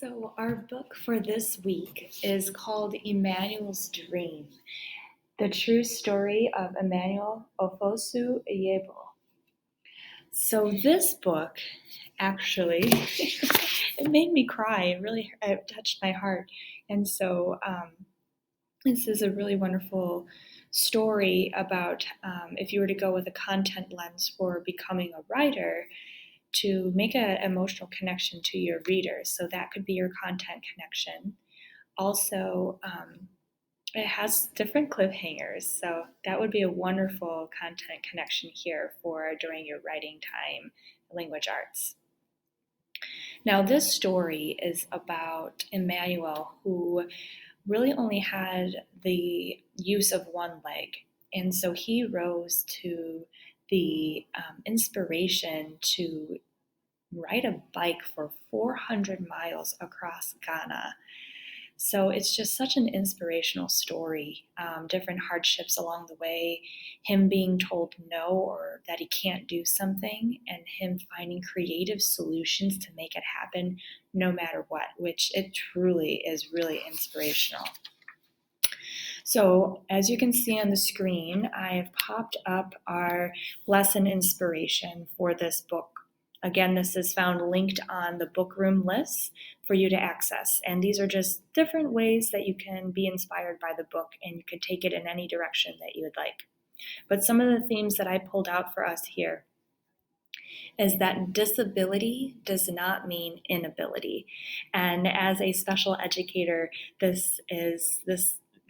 So, our book for this week is called Emmanuel's Dream, the true story of Emmanuel Ofosu Yeboah. So, this book actually, it made me cry. It touched my heart. And so, this is a really wonderful story about if you were to go with a content lens for becoming a writer, to make an emotional connection to your readers. So that could be your content connection. Also, it has different cliffhangers. So that would be a wonderful content connection here for during your writing time, language arts. Now, this story is about Emmanuel, who really only had the use of one leg. And so he rose to the inspiration to ride a bike for 400 miles across Ghana. So it's just such an inspirational story. Different hardships along the way, him being told no or that he can't do something, and him finding creative solutions to make it happen no matter what, which it truly is really inspirational. So as you can see on the screen, I have popped up our lesson inspiration for this book. Again, this is found linked on the book room list for you to access. And these are just different ways that you can be inspired by the book, and you can take it in any direction that you would like. But some of the themes that I pulled out for us here is that disability does not mean inability. And as a special educator, this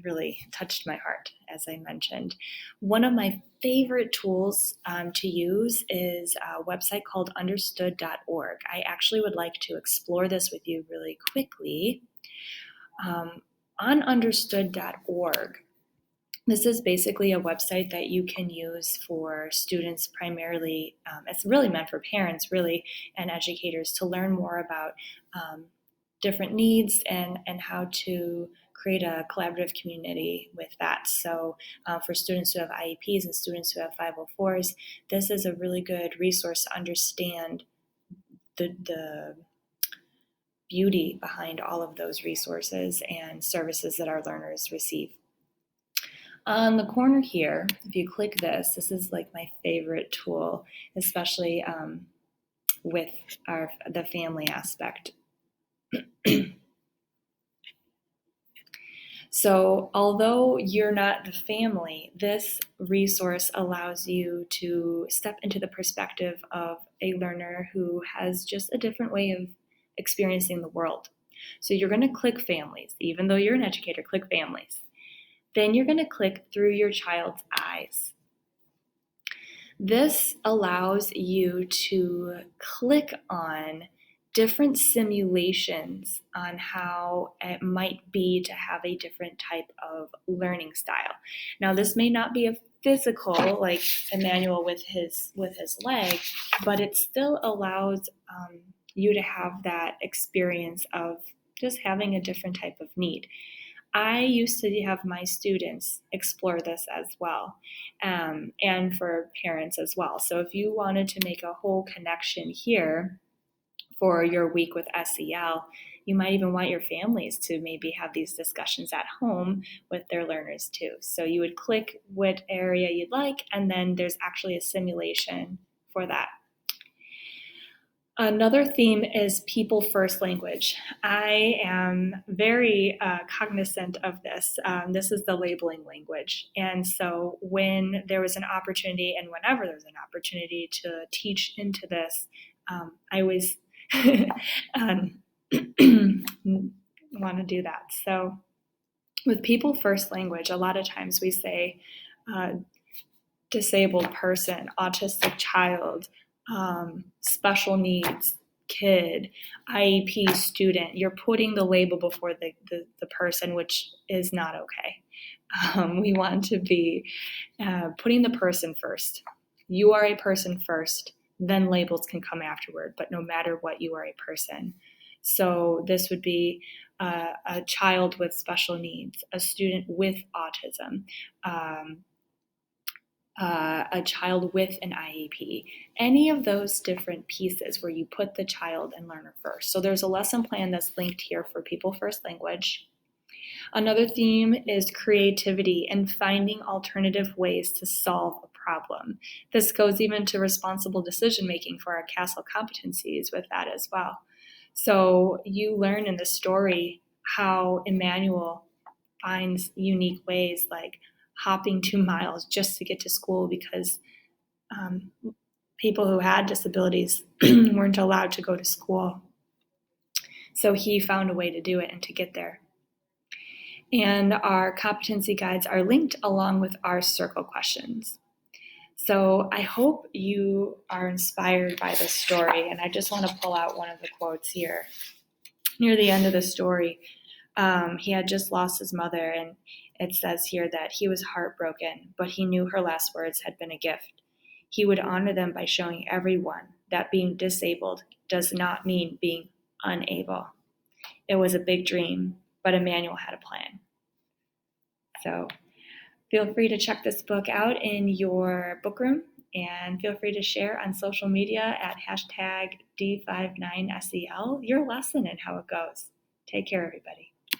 really touched my heart, as I mentioned. One of my favorite tools to use is a website called understood.org. I actually would like to explore this with you really quickly. On understood.org, this is basically a website that you can use for students primarily. It's really meant for parents, really, and educators to learn more about different needs and how to create a collaborative community with that. So for students who have IEPs and students who have 504s, this is a really good resource to understand the beauty behind all of those resources and services that our learners receive. On the corner here, if you click this is like my favorite tool, especially with the family aspect. So although you're not the family, this resource allows you to step into the perspective of a learner who has just a different way of experiencing the world. So you're going to click families. Even though you're an educator, click families. Then you're going to click through your child's eyes. This allows you to click on different simulations on how it might be to have a different type of learning style. Now, this may not be a physical, like Emmanuel with his leg, but it still allows you to have that experience of just having a different type of need. I used to have my students explore this as well, and for parents as well. So if you wanted to make a whole connection here for your week with SEL, you might even want your families to maybe have these discussions at home with their learners too. So you would click what area you'd like, and then there's actually a simulation for that. Another theme is people first language. I am very cognizant of this. This is the labeling language. And so when there was an opportunity, and whenever there's an opportunity to teach into this, I always want to do that. So with people first language, a lot of times we say disabled person, autistic child, special needs kid, IEP student. You're putting the label before the person, which is not okay. We want to be putting the person first. You are a person first, then labels can come afterward, but no matter what, you are a person. So this would be a child with special needs, a student with autism, a child with an IEP, any of those different pieces where you put the child and learner first. So there's a lesson plan that's linked here for People First Language. Another theme is creativity and finding alternative ways to solve a problem. This goes even to responsible decision making for our CASEL competencies with that as well. So you learn in the story how Emmanuel finds unique ways like hopping 2 miles just to get to school because people who had disabilities weren't allowed to go to school. So he found a way to do it and to get there. And our competency guides are linked along with our circle questions. So I hope you are inspired by this story. And I just want to pull out one of the quotes here. Near the end of the story, he had just lost his mother, and it says here that he was heartbroken, but he knew her last words had been a gift. He would honor them by showing everyone that being disabled does not mean being unable. It was a big dream, but Emmanuel had a plan. So feel free to check this book out in your book room, and feel free to share on social media at #D59SEL your lesson and how it goes. Take care, everybody.